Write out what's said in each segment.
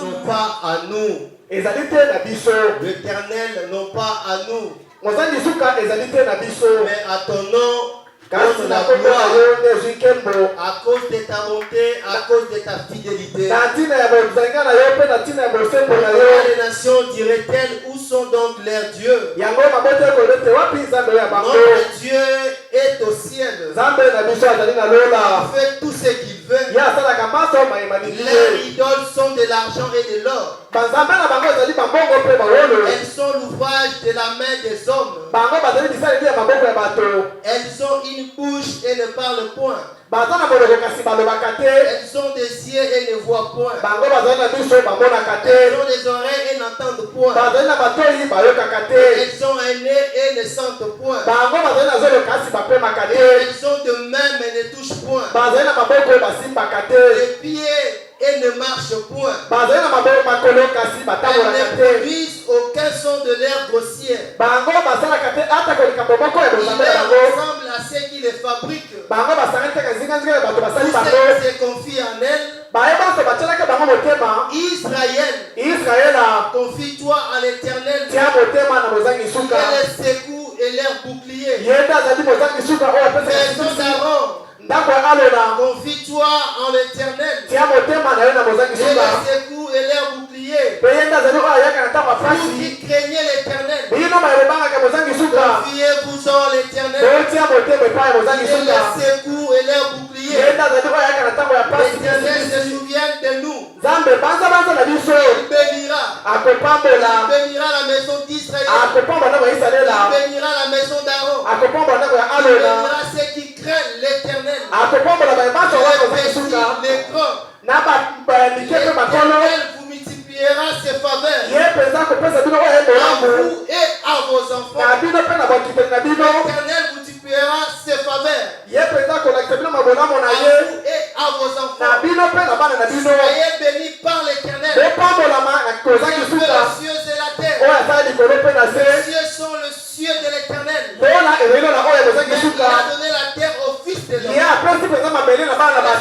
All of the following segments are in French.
Non pas à nous. L'Éternel, non pas à nous. Mais à ton nom. Donne la gloire à cause de ta bonté, à cause de ta fidélité. Pourquoi les nations diraient-elles, où sont donc leurs dieux? Notre Dieu est au ciel. Il fait tout ce qu'il veut. Leurs idoles sont de l'argent et de l'or. Elles sont l'ouvrage de la main des hommes. Elles ont une bouche et ne parlent point. Elles ont des yeux et ne voient point. Elles ont des oreilles et n'entendent point. Elles ont un nez et ne sentent point. Elles ont de mains mais ne touchent point. Des pieds et ne marchent point. Elles ne produisent aucun son de l'air grossier. Il ressemble à ceux qui les fabriquent. Tous ceux qui se confient en elles. Israël, confie-toi à l'Éternel. Il est les secours et l'air bouclier. Maison d'Aaron, confie-toi en l'Éternel. Et les secours et l'air bouclier. Vous qui craignez l'Éternel, confiez-vous en l'Éternel. Il est les secours et l'air bouclier. L'Éternel se souvient de nous. Il bénira la maison d'Israël. Il bénira la maison d'Aaron. Il bénira ceux qui craignent l'Éternel. Les grands. L'Éternel vous multipliera ses faveurs à vous et à vos enfants. L'Éternel vous multipliera ses faveurs à vous et à vos enfants. Soyez bénis par l'Éternel. Les cieux et la terre. Les cieux sont le cieux de l'Éternel. Il a donné la terre aux fils de l'homme. Ce ne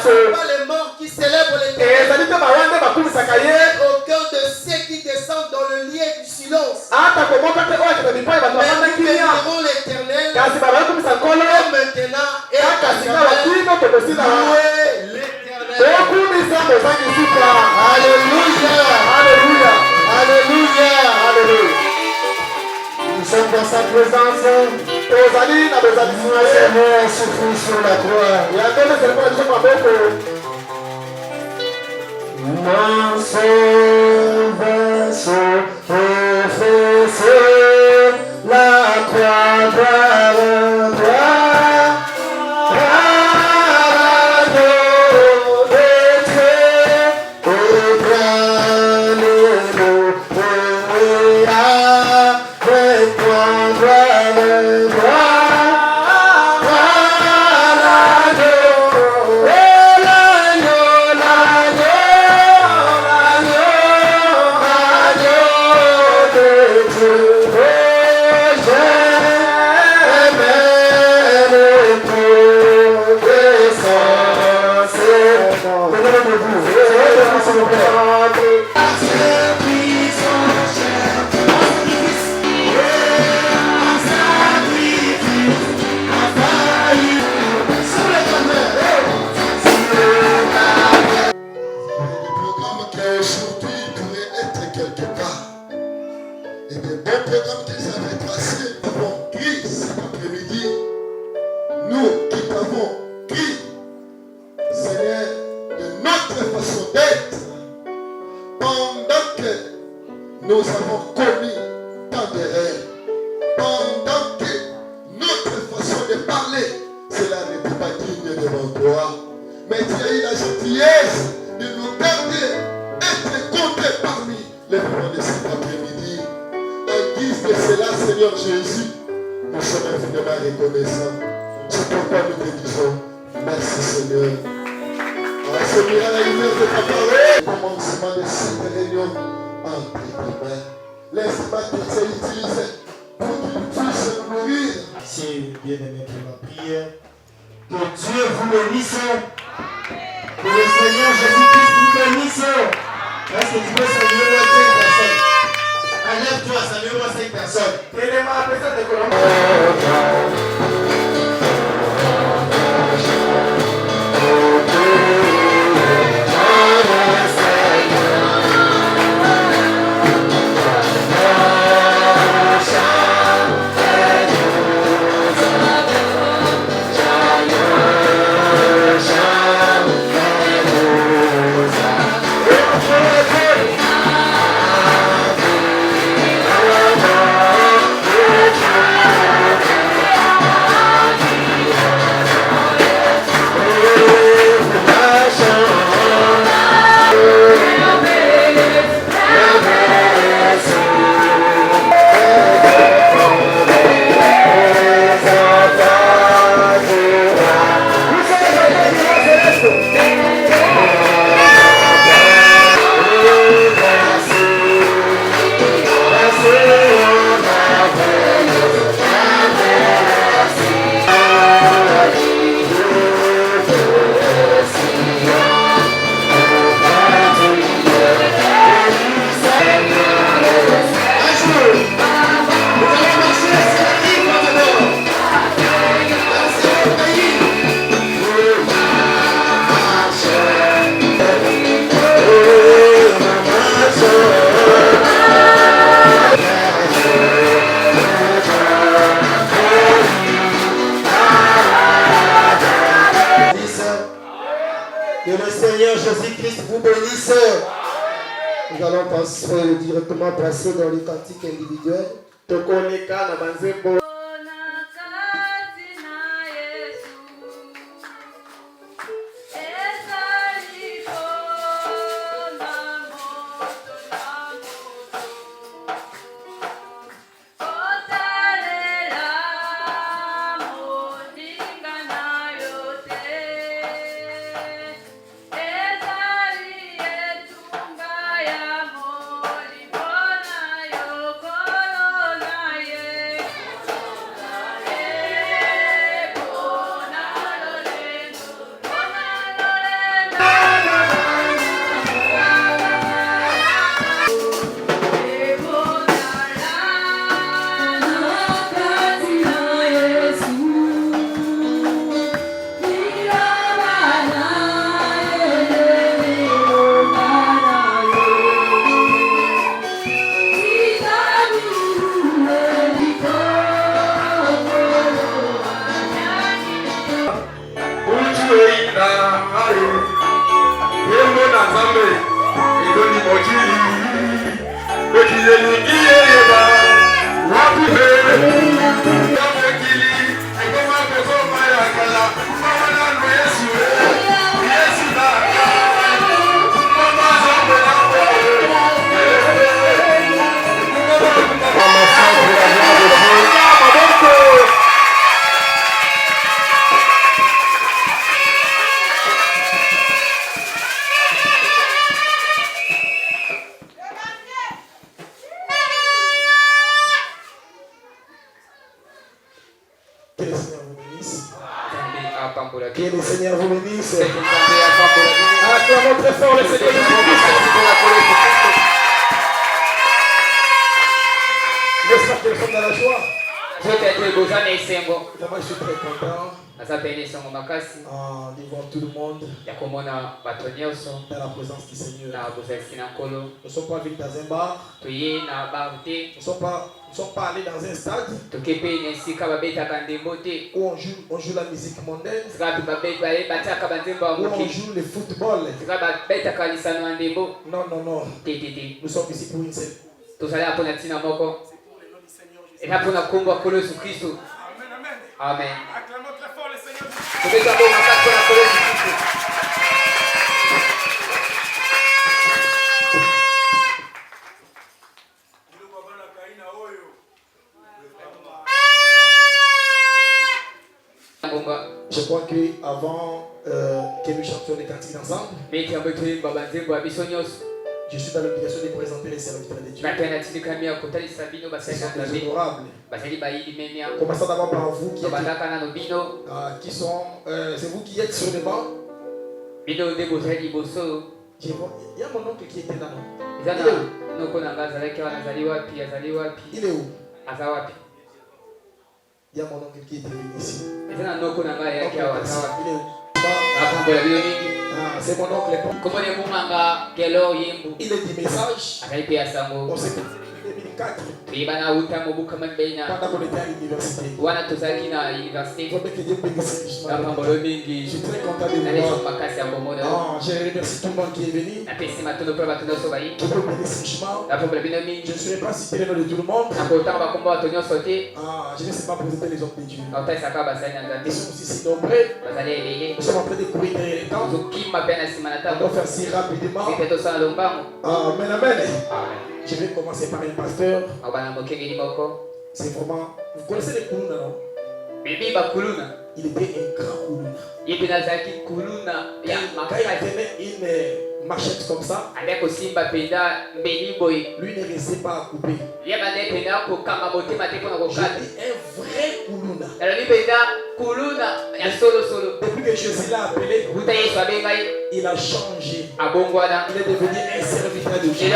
sont pas les morts qui célèbrent l'Éternel. Au cœur de ceux qui descendent dans le lien du silence. Mais nous bénirons l'Éternel. Et maintenant et à jamais. Louez l'Éternel. Alléluia. Alléluia. Alléluia. Nous sommes dans sa présence. Seigneur souffle sur la croix. Mon sauveur professeur, la croix par toi. Nous avons commis tant d'erreurs. Pendant que notre façon de parler, cela n'était pas digne devant toi. Mais tu as eu la gentillesse de nous garder, être comptés parmi les vivants de cet après-midi. En guise de cela, Seigneur Jésus, nous sommes infiniment reconnaissants. C'est pourquoi nous te disons merci, Seigneur. Seigneur, à la lumière de ta parole, au commencement de cette réunion, entre tes mains. Laisse-moi que tu utilises pour que tu puisses nourrir bien-aimés pour la prière. Que Dieu vous bénisse. Que le Seigneur Jésus-Christ vous bénisse. Est-ce que tu peux saluer moi 5 personnes? Enlève-toi, salue-moi 5 personnes. Téléma, après ça, t'es Que le Seigneur Jésus-Christ vous bénisse. Nous allons directement passer dans les cantiques individuels. Que le Seigneur vous bénisse. Acclamons très fort le Seigneur Jésus-Christ. J'espère que nous sommes dans la joie. Moi, je suis très content de voir tout le monde dans la présence du Seigneur. Nous ne sommes pas venus dans un bar. Nous ne sommes pas allés dans un stade où on joue la musique mondaine, où on joue le football. Non, non, non. Nous sommes ici pour une seule. Et là pour la combo à Yesu Kristo. Amen. Acclamons très fort le Seigneur. Je crois que avant que nous chantions les cantiques ensemble, Je suis dans l'obligation de présenter les serviteurs de Dieu. Les honorables. Commençons d'abord par vous qui sont. C'est vous qui êtes sur le banc. Il y a mon oncle qui était là. Il est où? Il y a mon oncle qui était venu ici. Il est où? C'est mon oncle. Il est du message. On s'est dit 2004. Pendant qu'on était à l'université. Je suis très content de vous voir. Je remercie tout le monde qui est venu. Qui peut bénéficier. Je ne serai pas cité le nom de tout le monde. Je ne sais pas présenter les hommes de Dieu. Ils sont aussi si nombreux. Nous sommes en train de courir derrière les temps. On doit faire si rapidement. Amen, amen. Je vais commencer par un pasteur. C'est vraiment. Vous connaissez les Kuluna, non? Il était un grand Kuluna. Quand il tenait une machette comme ça, lui ne restait pas à couper. J'ai dit un vrai Kuluna. Depuis que Jésus l'a appelé, il a changé. Il est devenu un serviteur de Dieu. Il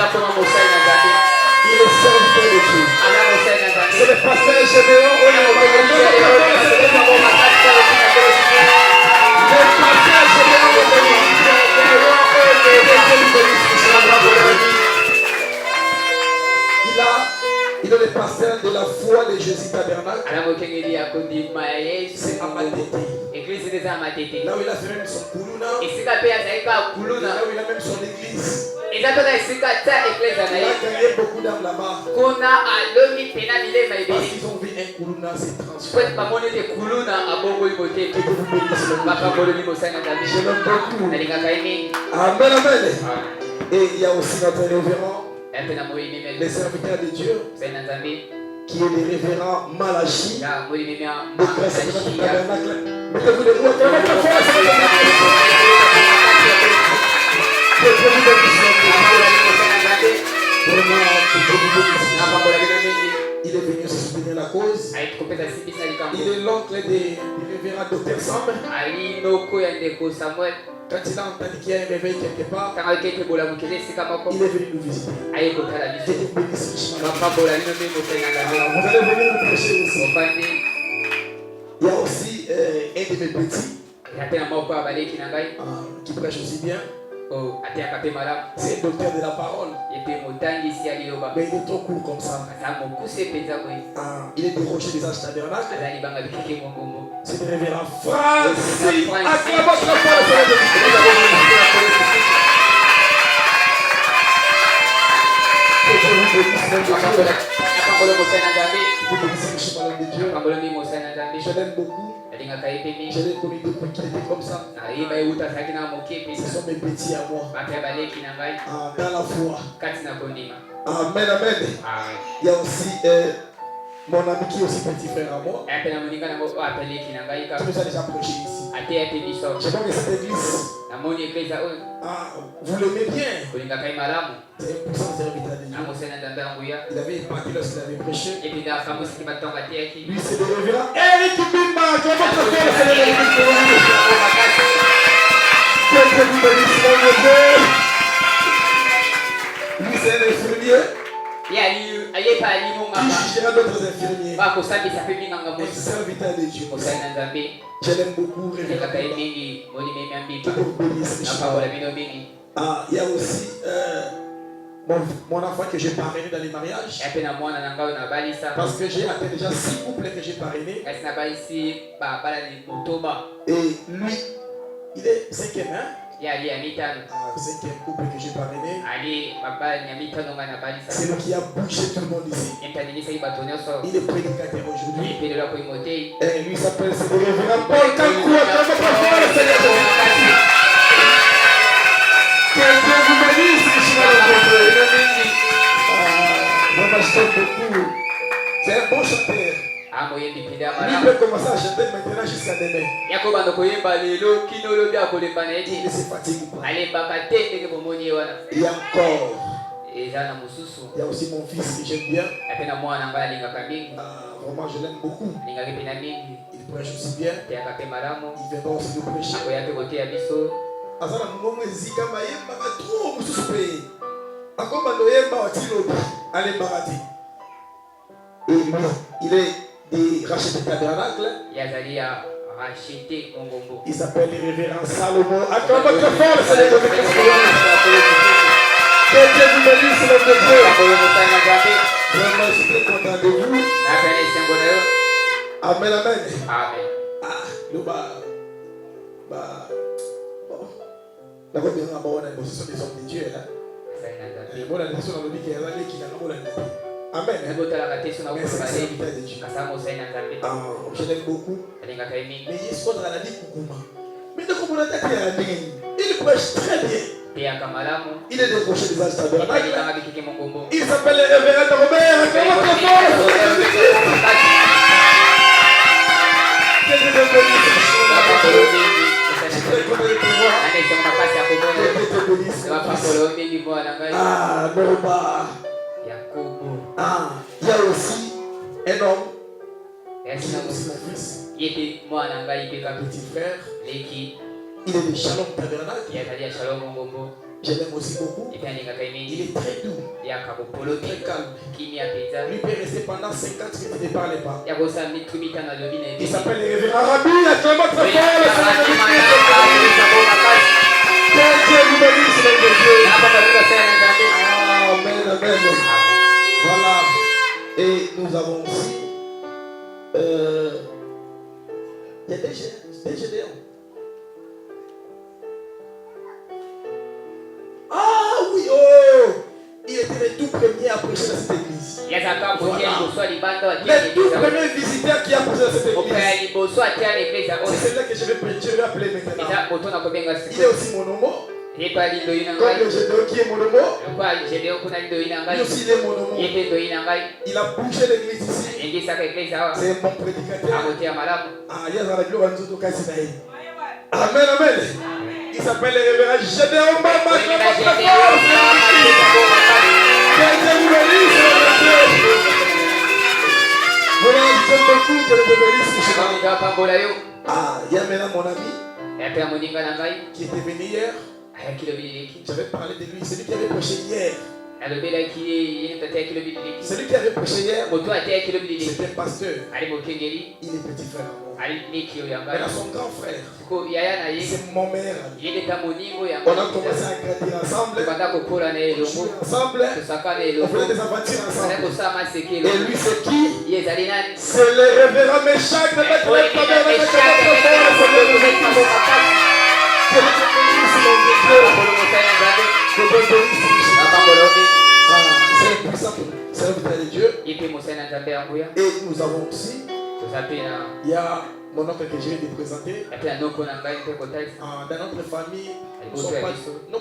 est serviteur de Dieu. C'est le pasteur Gédéon. Le pasteur il est le pasteur de la foi de Jésus Tabernacle. C'est à Matete. Là où il a fait même son Kuluna. Là où il a même son église. Il a gagné beaucoup d'âmes là-bas. Parce qu'ils ont vu un Kuluna se transformer. Je l'aime beaucoup. Amen, amen. Et il y a aussi notre révérend, les serviteurs de Dieu, qui est le révérend Malachi, de Grèce de notre tabernacle. Mettez-vous debout, il est venu se soutenir la cause. Il est l'oncle du révérend Dr Sam. Quand il a entendu qu'il y a un réveil quelque part, il est venu nous visiter. Vous allez venir nous prêcher aussi. Il y a aussi un de mes petits qui prêche aussi bien. C'est un docteur de la parole. Mais il est trop court comme ça. Il est des rochers des Anges Tabernacles. C'est le révérend Francis. Acclamons votre je l'aime beaucoup. Je l'ai connu depuis qu'il était comme ça. Ce sont mes petits à moi. Dans la foi. Amen, amen. Il y a aussi mon ami qui est aussi petit frère à moi. Tu nous as déjà prêché ici. Je vois que cette église, vous l'aimez bien. C'est un puissant serviteur de Dieu. Il avait épargné lorsqu'il avait prêché. Lui, c'est le révérend Eric Bimba. Lui, c'est un infirmier. Qui jugera d'autres infirmiers. Un serviteur de Dieu. Je l'aime beaucoup, révérend. Il y a aussi mon enfant que j'ai parrainé dans les mariages. Parce que j'ai atteint déjà 6 couples que j'ai parrainés. Et lui, il est 5e, hein? C'est un couple que j'ai parrainé. C'est lui qui a bougé tout le monde ici. Il est prédicateur aujourd'hui. Et lui s'appelle, c'est le révérend Paul Kankoua. Que Dieu vous bénisse, vraiment, je t'aime beaucoup. C'est un bon chanteur. Il peut commencer à chanter maintenant jusqu'à demain. Il ne se fatigue pas. Il y a encore. Il y a aussi mon fils que j'aime bien. Vraiment, je l'aime beaucoup. Il prêche aussi bien. Il viendra aussi nous prêcher. Azala mungu ezika mayemba trop mususu pe. Akoma loyemba watilo ale barati. Et lui, il est des rachetés tabernacle. Il s'appelle le révérend Salomon. Acclame votre fort le Seigneur de Christ. Que Dieu vous bénisse, le Dieu. Vraiment, je suis très content de vous. Amen, amen. Amen. Le D'accord, bien, on a une position des hommes de Dieu là. Et moi, la nation dans le pays qui est là, qui n'a pas la Amen. Je l'aime beaucoup. Mais il est dans la vie Koukouma. Mais de comment la tête il prêche très bien. Il est décroché des âges tabernacles. Il s'appelle le révérend Robert. Ah, Norba. Il y a aussi un homme qui est aussi mon fils. Petit frère. Il est de Shalom Tabernacle. Je l'aime aussi beaucoup. Il est très doux. Très calme. Lui peut rester pendant 50 minutes, il ne parlait pas. Il s'appelle le révérend Rabbi. Acclamez très fort. Que Dieu vous bénisse, le Dieu. Amen, amen. Voilà. Et nous avons aussi il y a des Gédéons. Ah oui, oh! Il était le tout premier à prêcher dans cette église. Voilà. Le tout premier visiteur qui a prêché dans cette église. C'est celui-là que je vais appeler maintenant. Il est aussi mon homo. Comme le Gédéon qui est mon homo. Lui aussi il est mon homo. Il a bougé l'église ici. C'est mon prédicateur. Ah, il y a la gloire à nous. Amen, amen. Il s'appelle le révérend Gédéon Bamba. Voilà, je t'aime beaucoup, que le bénisse. Ah, il y a maintenant mon ami qui était venu hier. J'avais parlé de lui, c'est lui qui avait prêché hier. Celui qui avait prêché hier, c'était un pasteur. Il est petit frère. Elle a son grand frère. C'est mon mère. On a commencé à grandir ensemble. On jouait ensemble. On faisait des aventures ensemble. Et lui, c'est qui? C'est le révérend Méchac de c'est un puissant serviteur de Dieu. Et nous avons aussi, il y a mon oncle que je viens de présenter. Dans notre famille, nous ne sommes pas. Nous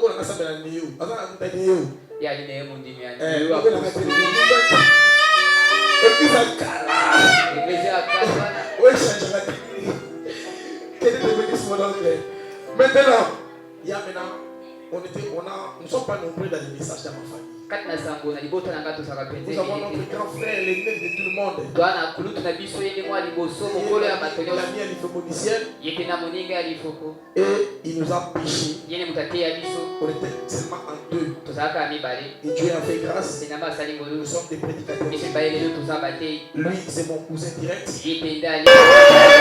maintenant, nous ne sommes pas nombreux dans les messages de ma famille. Nous avons notre grand frère, l'ennemi de tout le monde. L'ami à l'hypopoticienne. Et il nous a péché. On était seulement en deux. Et Dieu a fait grâce. Nous sommes des prédicateurs. Lui, c'est mon cousin direct. Amen.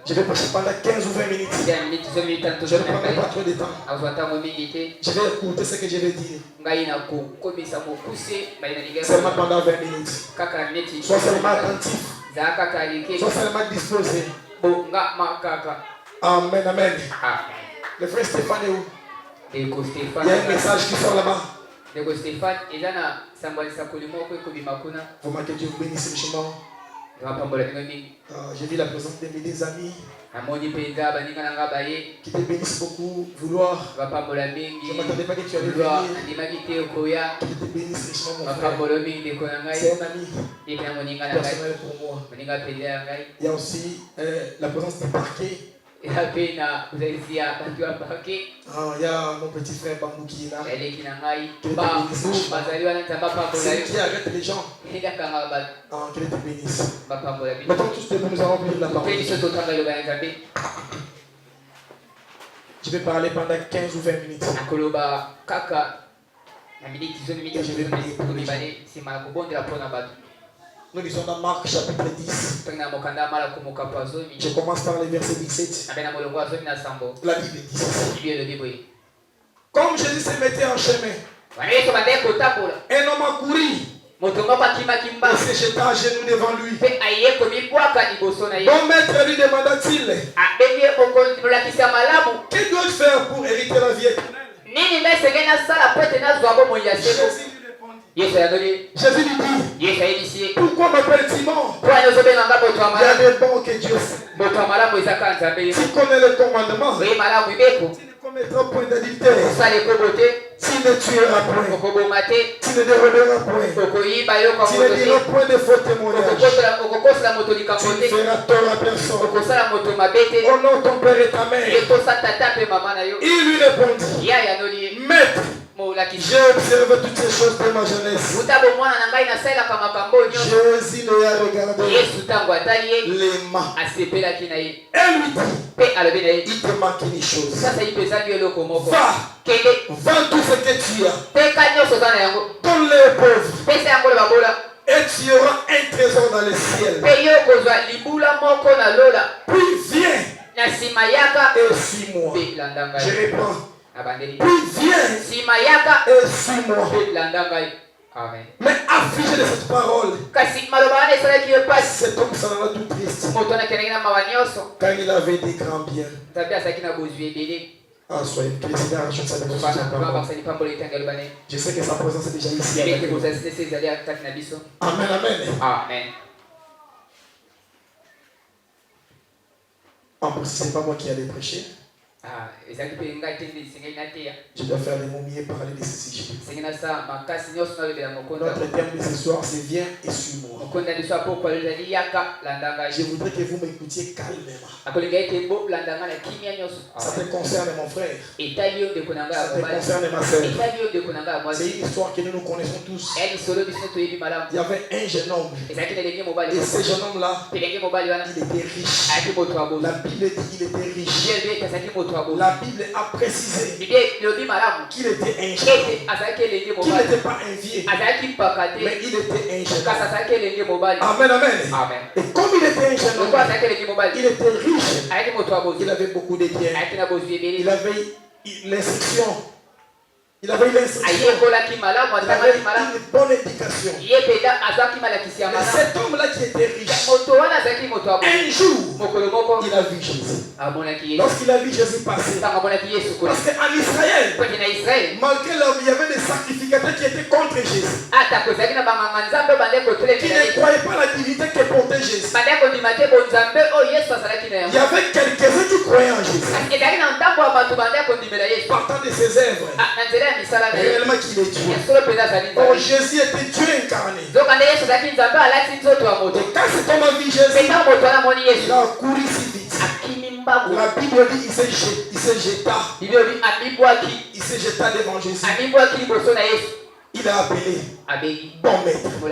Je vais passer pendant 15 ou 20 minutes. Je ne prendrai pas trop de temps. Je vais écouter ce que je vais dire. Seulement pendant 20 minutes. Sois seulement attentif. Sois seulement disposé. Amen, amen. Le frère Stéphane est où? Il y a un message qui sort là-bas. Vous m'avez Dieu bénisse richement. J'ai vu la présence de mes amis qui te bénissent beaucoup. Vouloir. Je ne m'attendais pas que tu allais venir. Qui te bénisse richement, mon frère. C'est un ami personnel pour moi. Il y a aussi la présence du parquet. Il y a mon petit frère Bambou qui est là. C'est qui arrête les gens. Qu'il te bénisse. Maintenant tous debout, nous allons lire la parole. Je vais parler pendant 15 ou 20 minutes. Et je vais prier pour les gens. Nous lisons dans Marc chapitre 10. Je commence par le verset 17. La Bible dit: comme Jésus se mettait en chemin, un homme a couru et se jeta à genoux devant lui. Bon maître, lui demanda-t-il, que dois-je faire pour hériter la vie éternelle? Jésus lui dit: pourquoi m'appelles Simon? Il y a des bons que Dieu sait. Tu connais le commandement. Tu ne commettras point d'adultère. Tu ne tueras point. Tu ne déroberas point. Tu ne diras point de faux témoignages. Tu ne feras tort à personne. Honore ton père et ta mère. Il lui répondit: maître, j'ai observé toutes ces choses de ma jeunesse. Jésus ne a regardé les mains. Elle lui dit: il te manque une chose. Va, vends tout ce que tu as. Donne-le aux pauvres. Et tu auras un trésor dans le ciel. Puis viens et suis-moi. Je reprends. Puis viens et suis-moi. Mais affligé de cette parole, cet homme s'en alla tout triste, car il avait des grands biens. Ah, soyez président, je sais que sa présence est déjà ici. Amen, amen. En plus, ce n'est pas moi qui allais prêcher. Je dois faire les momies et parler de ce sujet. Notre terme de ce soir, c'est viens et suis-moi. Je voudrais que vous m'écoutiez calmement. Ça te concerne, mon frère. Ça te concerne, ma soeur. C'est une histoire que nous connaissons tous. Il y avait un jeune homme. Et ce jeune homme-là, il était riche. La Bible dit qu'il était riche. La Bible a précisé qu'il était ingénieux, qu'il n'était pas envié, mais il était ingénieux. Amen, amen. Et comme il était ingénieux, il était riche, il avait beaucoup de biens, il avait l'instruction. Il avait une instruction. Il avait une bonne éducation. Mais cet homme-là qui était riche, un jour, il a vu Jésus. Lorsqu'il a vu Jésus passer, parce qu'en Israël, malgré l'homme, il y avait des sacrificateurs qui étaient contre Jésus, qui ne croyaient pas la divinité que portait Jésus. Il y avait quelques-uns qui croyaient en Jésus, partant de ses œuvres. Réellement qu'il est Dieu. Oh, Jésus était Dieu incarné. Et quand cet homme a vu Jésus, il a couru si vite. La Bible dit qu'il se jeta. Il se jeta devant Jésus. Il a appelé bon maître. Pourquoi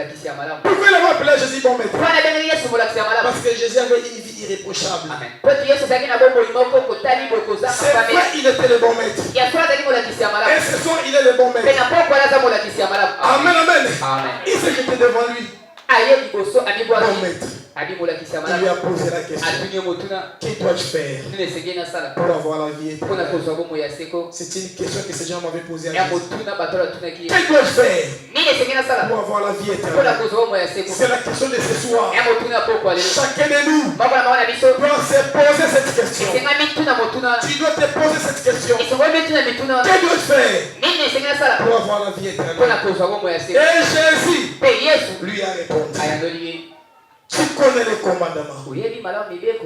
il a appelé Jésus bon maître? Parce que Jésus avait une vie irréprochable. C'est vrai, il était le bon maître. Et ce soir, il est le bon maître. Amen, amen. Il s'est jeté devant lui. Bon maître. Il lui a posé la question. Que dois-je faire pour avoir la vie éternelle? C'est une question que ces gens m'avaient posée à Jésus. Que dois-je faire pour avoir la vie éternelle? C'est la question de ce soir. Chacun de nous doit se poser cette question. Tu dois te poser cette question. Que dois-je faire pour avoir la vie éternelle? Et Jésus lui a répondu. Tu connais les commandements.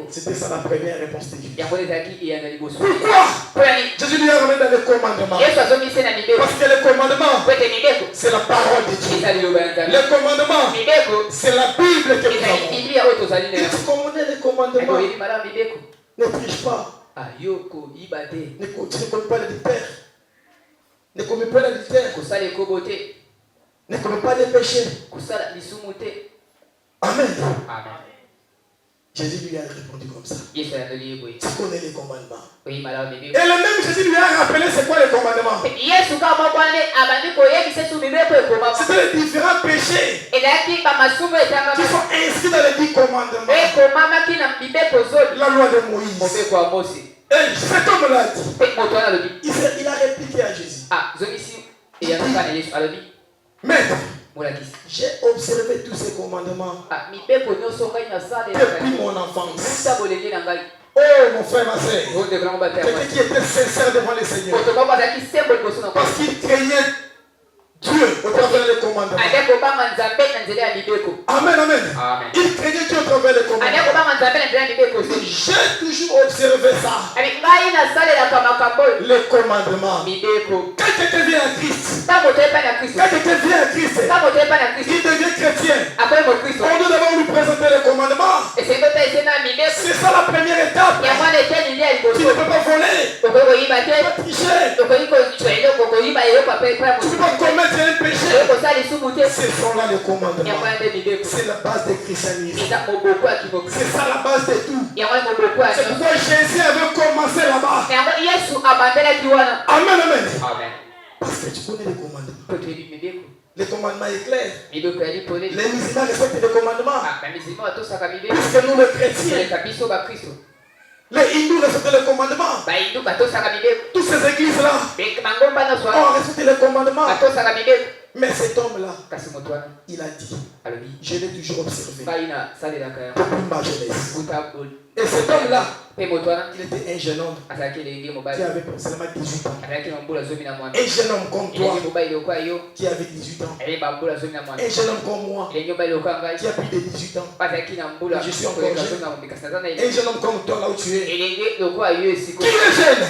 C'était ça la première réponse de Jésus. Pourquoi Jésus lui a ramené dans les commandements? Parce que les commandements, c'est la parole de Dieu. Les commandements, c'est la Bible que nous avons. Et tu connais les commandements. Ne triche pas. Tu ne commets pas l'adultère. Ne commets pas l'adultère. Ne commets pas les péchés. Amen. Jésus lui a répondu comme ça. Tu connais les commandements. Et le même Jésus lui a rappelé c'est quoi les commandements. C'était les différents péchés qui sont inscrits dans les 10 commandements. La loi de Moïse. Et cet homme-là dit, il a répliqué à Jésus. Maître, j'ai observé tous ces commandements depuis mon enfance. Oh mon frère, ma soeur, quelqu'un qui était sincère devant le Seigneur, parce qu'il craignait Dieu au travers les commandements. Amen, amen. Il craignait Dieu au travers les commandements. J'ai toujours observé ça. Les commandements. Quand quelqu'un vient à Christ, il devient chrétien. On doit d'abord lui présenter les commandements. C'est ça la première étape. Tu ne peux pas voler. Tu ne peux pas tricher. Tu ne peux pas commettre un péché. Ce sont là les commandements. C'est la base du christianisme. C'est ça la base de tout. C'est pourquoi Jésus avait commencé là-bas. Amen, amen. Parce que tu connais les commandements. Les commandements est clair. Les musulmans respectent les commandements. Puisque nous les chrétiens. Les hindous respectent les commandements. Toutes ces églises-là ont respecté les commandements. Mais cet homme-là, il a dit, je l'ai toujours observé depuis ma jeunesse. Et cet homme-là, il était un jeune homme qui avait seulement 18 ans. Un jeune homme comme toi qui avait 18 ans. Un jeune homme comme moi qui a plus de 18 ans. Je suis encore jeune. Un jeune homme comme toi là où tu es. Qui est jeune?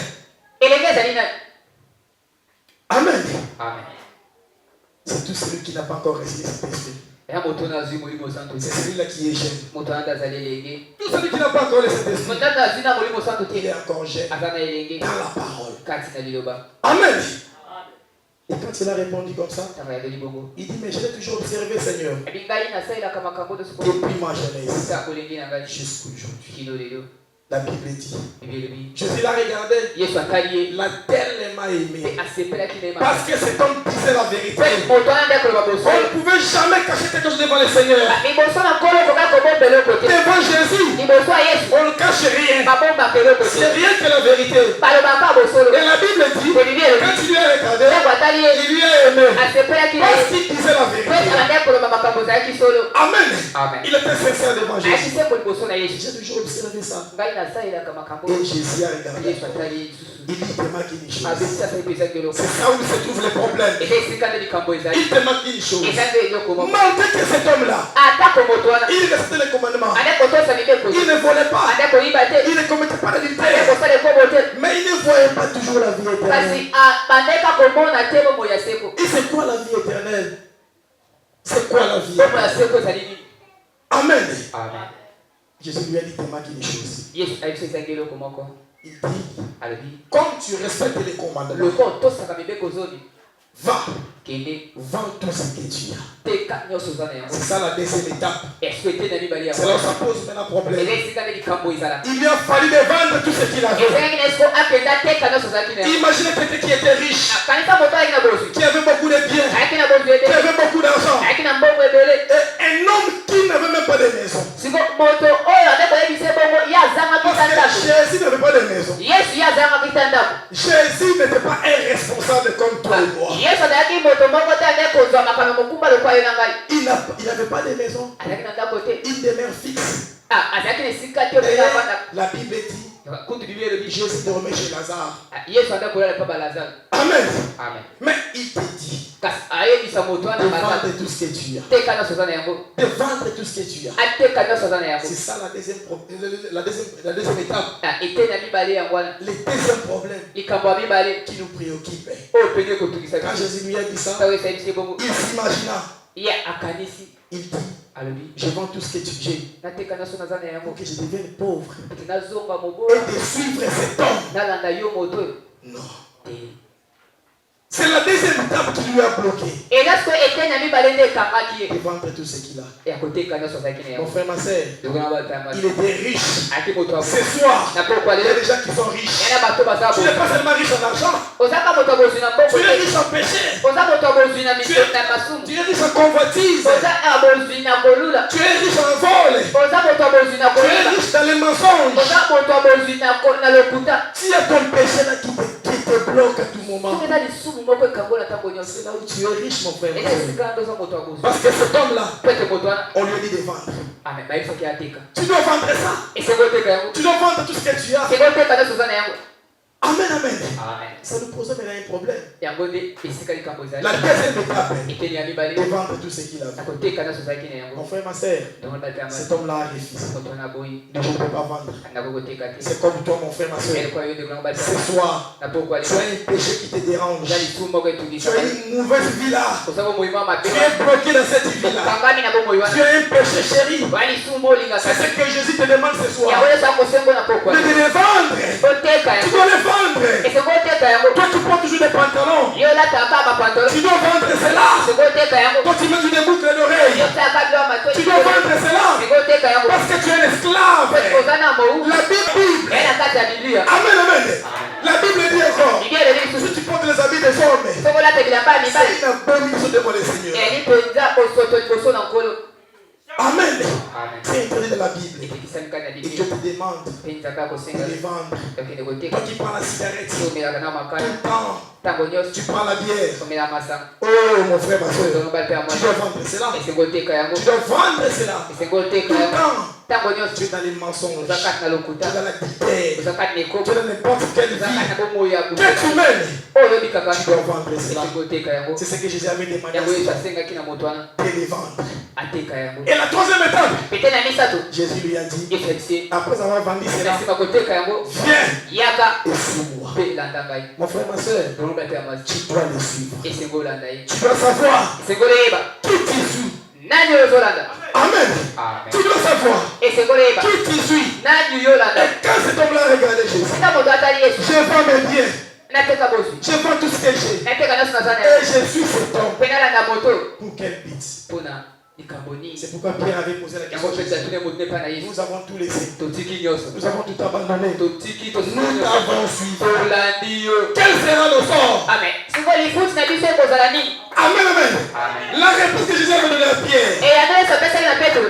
Amen. C'est tout celui qui n'a pas encore reçu cet esprit. C'est celui-là qui est jeune. Tout celui qui n'a pas encore reçu cet esprit, il est encore jeune dans la parole. Amen. Et quand il a répondu comme ça, il dit, mais je l'ai toujours observé, Seigneur, depuis ma jeunesse jusqu'à aujourd'hui. La Bible dit, Jésus l'a regardé, l'a tellement aimé, parce que cet homme disait la vérité. On ne pouvait jamais cacher quelque chose devant le Seigneur. Devant Jésus, on ne cache rien. C'est rien que la vérité. Et la Bible dit, quand il lui a regardé, il lui a aimé, parce qu'il disait la vérité. Amen. Il était sincère devant Jésus. J'ai toujours observé ça. Et Jésus a regardé. Il te manque une chose. C'est ça où se trouvent les problèmes. Il te manque une chose. Malgré que cet homme-là, il respectait les commandements. Il ne volait pas. Il ne commettait pas d'adultère. Mais il ne voyait pas toujours la vie éternelle. Et c'est quoi la vie éternelle? C'est quoi la vie éternelle? Amen. Jésus lui a dit, il te manque une chose. Il dit, comme tu respectes les commandements, va, vends tout ce que tu as. C'est ça la deuxième étape. C'est là où ça pose maintenant problème. Il lui a fallu de vendre tout ce qu'il avait. Imaginez quelqu'un qui était riche, qui avait beaucoup de biens, qui avait beaucoup d'argent, et un homme qui n'avait même pas de maison. Il n'avait pas de maison, une demeure fixe. La Bible dit Jésus dormait chez Lazare. Amen. Mais il te dit de vendre tout ce que tu as. De vendre tout ce que tu as. C'est ça la deuxième étape. Le deuxième problème qui nous préoccupe. Quand Jésus lui a dit ça, il s'imagina. Il dit je vends tout ce que j'ai pour que je devienne pauvre et de suivre cet homme. Non. C'est la deuxième étape qui lui a bloqué. De vendre tout ce qu'il a. Mon frère, ma soeur, il était riche. Ce soir, il y a des gens qui sont riches. Tu n'es pas seulement riche en argent. Tu es riche en péché. Tu es riche en convoitise. Tu es riche en vol. Tu es riche dans les mensonges. S'il y a ton péché là qui te bloque à tout moment, c'est là où tu es riche, mon frère. Parce que cet homme-là, on lui a dit de vendre. Tu dois vendre ça. Tu dois vendre tout ce que tu as. Amen, amen. Ça nous pose maintenant un problème. La deuxième étape, de vendre tout ce qu'il a. Mon frère, ma soeur, cet homme-là a refusé. Je ne peux pas vendre. C'est comme toi, mon frère, ma soeur. Ce soir, tu as un péché qui te dérange. Tu as une mauvaise vie là. Tu es bloqué dans cette vie-là. Tu as un péché chéri. C'est ce que Jésus te demande ce soir. De le vendre. Tu dois le vendre. Toi tu portes toujours des pantalons. Tu dois vendre cela. Toi tu mets des boucles d'oreilles. Tu dois vendre cela. Parce que tu es l'esclave. La Bible. Amen, amen. La Bible dit encore. Si tu portes les habits des hommes, c'est une abomination devant le Seigneur. Amen. C'est interdit de la Bible. Et je te demande de les vendre. Toi qui prends la cigarette tout le temps, tu prends la bière. Oh mon frère, ma soeur, tu dois vendre cela. Tu dois vendre cela. Tout le temps, tu es dans les mensonges. Tu es dans la guitare. Tu es dans n'importe quelle vie. Que tu mènes, tu dois vendre cela. C'est ce que Jésus avait demandé. De les vendre. Et la troisième étape, Jésus lui a dit, après avoir vendu cela, viens et suis-moi. Mon frère, ma soeur, tu dois le suivre. Tu dois savoir qui tu suis. Amen. Tu dois savoir qui tu suis. Et quand cet homme-là regardait Jésus, je vends mes biens. Je vends tout ce que j'ai. Et je suis cet homme. Pour quel but? C'est pourquoi Pierre avait posé la question. Nous avons tout laissé. Nous avons tout abandonné. Nous t'avons suivi. Quel sera le sort? Amen, amen. La réponse que Jésus a donnée à Pierre,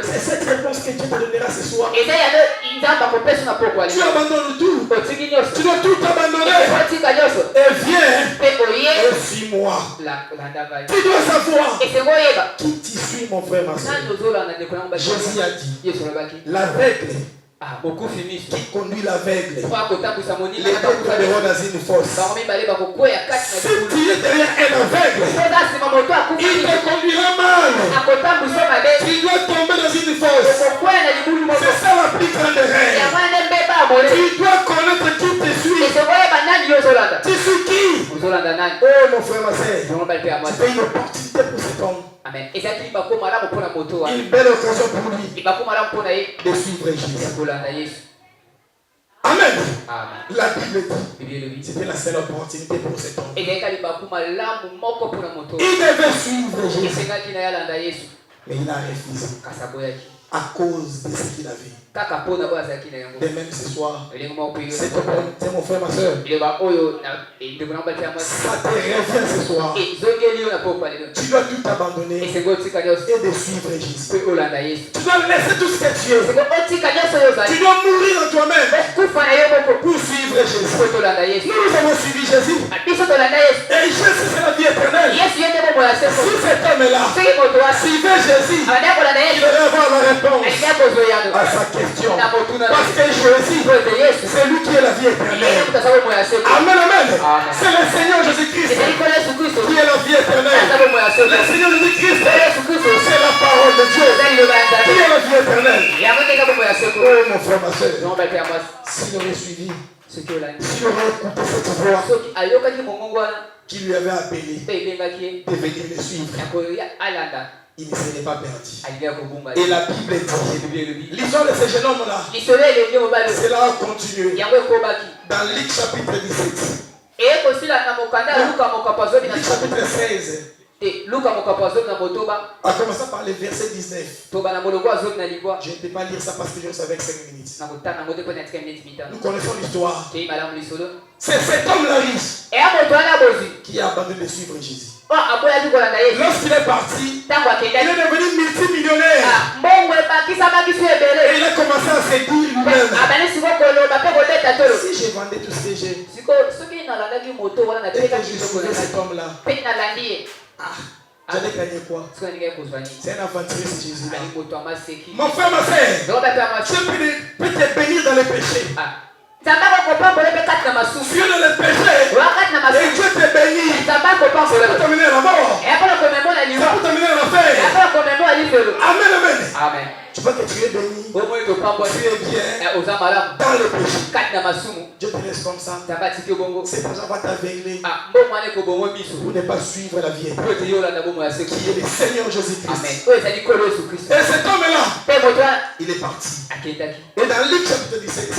c'est cette réponse que Dieu te donnera ce soir. Tu abandonnes tout. Tu dois tout abandonner. Et viens et suis-moi. Tu dois savoir qui tu suis, mon frère, ma soeur. Jésus a dit, l'aveugle qui conduit l'aveugle, les deux tomberont dans une fosse. Si tu es derrière un aveugle, il te conduira mal. Tu dois tomber dans une fosse. C'est ça la plus grande règle. Tu dois connaître qui te suit. Tu suis qui? Oh mon frère, ma soeur, c'est une opportunité pour cet homme. Amen. Une belle occasion pour lui de suivre Jésus. Amen. La Bible dit, c'était la seule opportunité pour cet homme. Il devait suivre Jésus, mais il a refusé. à cause de ce qu'il avait. Et même ce soir, c'est mon frère, ma soeur. Ça te revient ce soir. Tu dois tout abandonner et de suivre Jésus. Tu dois laisser tout ce que tu es. Tu dois mourir en toi-même pour suivre Jésus. Nous avons suivi Jésus. Et Jésus, c'est la vie éternelle. Si cet homme-là suivait Jésus, il devait avoir la réponse à sa question. Parce que Jésus, c'est lui qui est la vie éternelle. Amen, amen. C'est le Seigneur Jésus-Christ qui est la vie éternelle. Le Seigneur Jésus-Christ, c'est la parole de Dieu qui est la vie éternelle. Oh mon frère, ma soeur, s'il aurait suivi, s'il aurait écouté cette voix qui lui avait appelé de venir le suivre, il ne serait pas perdu. Et la Bible dit, l'histoire de ce jeune homme-là, cela a continué dans Luc chapitre 17. Luc chapitre 16. A commencer par le verset 19. Je ne peux pas lire ça parce que je reste avec 5 minutes. Nous connaissons l'histoire. C'est cet homme-là riche qui a abandonné de suivre Jésus. Lorsqu'il est parti, il est devenu multimillionnaire. Et il a commencé à se dire lui-même, si je vendais tout ce que j'ai et que je suivais cet homme-là, j'allais gagner quoi? C'est un aventurier, c'est Jésus-là. Mon frère, ma soeur, Dieu peut te bénir dans le péché. Fuis dans le péché et Dieu te bénit. Ça peut t'amener à la mort. Ça peut t'amener à l'enfer. Amen, amen. Tu vois que tu es béni. Tu es bien dans le péché. Dieu te laisse comme ça. Cet argent va t'aveugler pour ne pas suivre la vie éternelle qui est le Seigneur Jésus-Christ. Et cet homme-là, il est parti. Et dans Luc chapitre 17,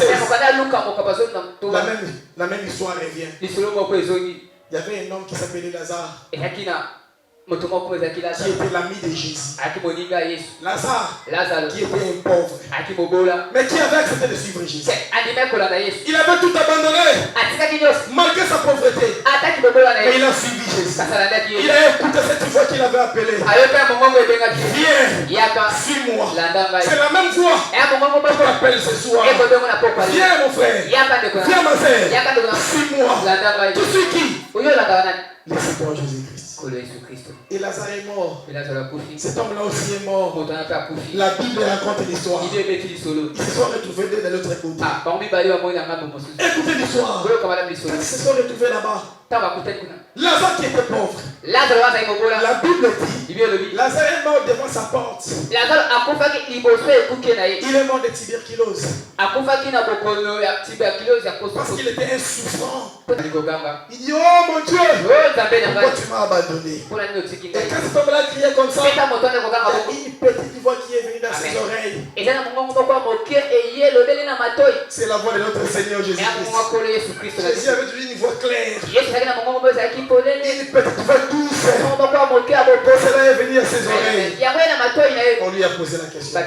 la même histoire revient. Il y avait un homme qui s'appelait Lazare, qui était l'ami de Jésus. Lazare, qui était un pauvre, mais qui avait accepté de suivre Jésus. Il avait tout abandonné, malgré sa pauvreté. Mais il a suivi Jésus. Il a écouté cette voix qu'il avait appelée. Viens, suis-moi. C'est la même voix qu'on t'appelle ce soir. Viens mon frère, viens ma soeur, suis-moi. Tu suis qui? Le Seigneur Jésus-Christ. Et Lazare est mort. Cet homme-là aussi est mort. La Bible raconte l'histoire. Ils se sont retrouvés dans l'autre côté. Écoutez l'histoire. Ils se sont retrouvés là-bas. Lazare qui était pauvre. La Bible dit, Lazare est mort devant sa porte. Il est mort de tuberculose. Parce qu'il était un souffrant. Il dit, oh mon Dieu, pourquoi tu m'as abandonné? Et quand cet homme-là criait comme ça, il y a une petite voix qui est venue dans ses oreilles. C'est la voix de notre Seigneur Jésus-Christ. Jésus avait toujours une voix claire. Une petite voix douce. Cela est venu à ses oreilles. On lui a posé la question.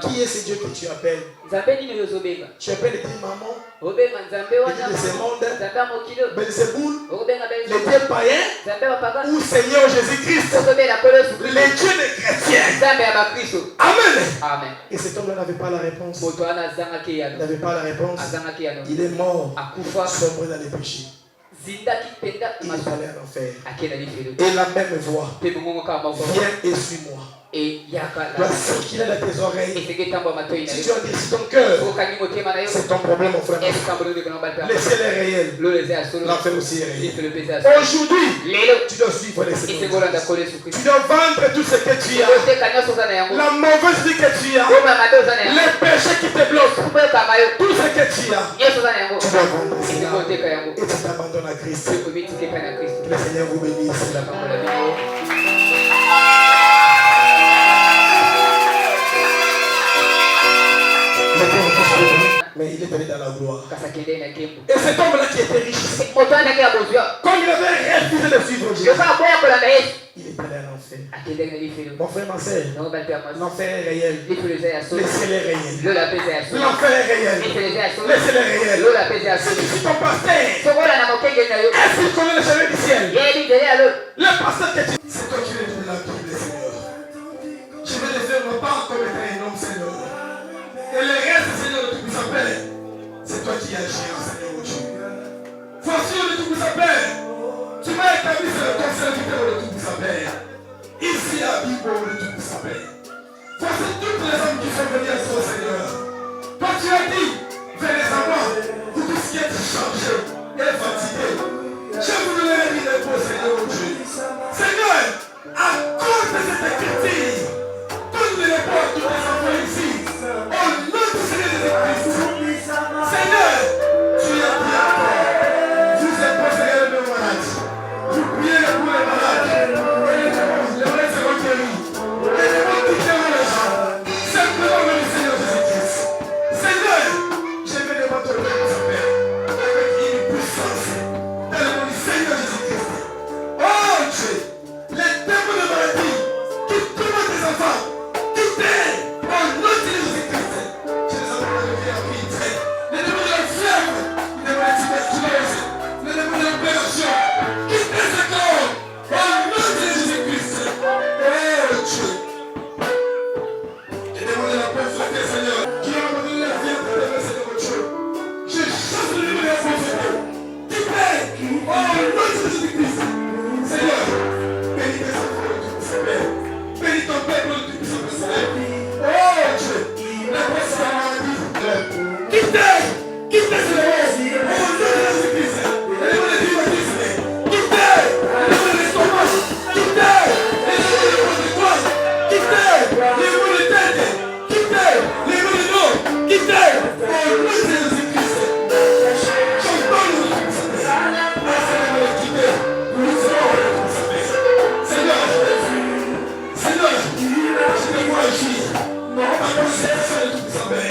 Qui est ce Dieu que tu appelles? Tu appelles et dis maman. Il dit de ce monde. Belzéboul, le Dieu païen ou Seigneur Jésus-Christ, le Dieu des chrétiens. Amen. Et cet homme-là n'avait pas la réponse. Il n'avait pas la réponse. Il est mort, sombre dans les péchés. Il est allé à l'enfer. Et la même voix, viens et suis-moi, doit circuler dans tes oreilles. Si tu as dit ton cœur, c'est ton problème, mon frère. Laissez les réels. L'enfer aussi est réel. Aujourd'hui, tu dois suivre les Seigneurs. Tu dois vendre tout ce que tu as. La mauvaise vie que tu as. Les péchés qui te bloquent. Tout ce que tu as. Tu dois vendre cela. Et tu t'abandonnes à Christ. Que le Seigneur vous bénisse. Mais il est allé dans la gloire. Et cet homme-là qui était riche, comme il avait refusé de suivre Jésus, il est allé à l'enfer. Mon frère, ma soeur, l'enfer est réel. Laissez-les réels. L'enfer est réel. Laissez-les réels. Si tu suis ton pasteur, est-ce qu'il connaît le chemin du ciel? Le pasteur que tu... C'est toi qui veux donner la Bible, Seigneur. Je vais les faire non pas comme étant un homme, Seigneur. Et le reste, Seigneur, de tout ça Père, c'est toi qui agis, Seigneur mon Dieu. Voici de tout ça Père. Tu m'as établi sur le conseil du Père de tout ça Père. Ici à Bibo de tout ça Père. Voici toutes les hommes qui sont venus à toi, Seigneur. Toi tu as dit, venez à moi, vous tous qui êtes chargés et fatigués. Je vous donnerai du repos, Seigneur mon Dieu. Seigneur, à cause de cette écriture, donne le repos à tous les enfants ici. Au nom du Seigneur Jésus-Christ. Seigneur, tu as dit encore, vous êtes possédés de nos malades. Vous priez pour les malades. Les malades seront guéris. Les démons quitteront les gens. Simplement le Seigneur Jésus-Christ. Seigneur, je vais devant ton nom, mon Père, avec une puissance. Dans le nom du Seigneur Jésus-Christ. Oh Dieu, les démons de maladie qui tournent tes enfants, quittez au nom de Jésus-Christ. Je les appelle à lever en vie. Les démons de la fièvre, les démons de tuberculose, les démons de l'opération, quittez ce corps au nom de Jésus-Christ. Oh Dieu, les démons de la pauvreté, Seigneur, qui ont abandonné la vie à travers Seigneur mon Dieu. Je chasse le démon de la pauvreté. Quittez au nom de Jésus-Christ. Seigneur, bénis tes enfants de tout Seigneur. Bénis ton peuple de tout Seigneur. Oh Dieu, la pauvreté, la maladie. Quittez ce démon. Au nom de Jésus-Christ. Les démons de rhumatisme. Quittez les démons de l'estomac. Quittez les démons de poids. Quittez les démons de tête. Quittez les démons de dos. Quittez au nom de Jésus-Christ. J'entends le nom de Seigneur. Quittez. Nous serons Seigneur, je te vois agir. Non, pas comme c'est de tout ça, mais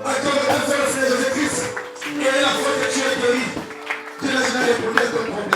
Accorde ta force, Jésus-Christ. Et la foi que tu as guéri, tu n'as jamais répondu à ton problème.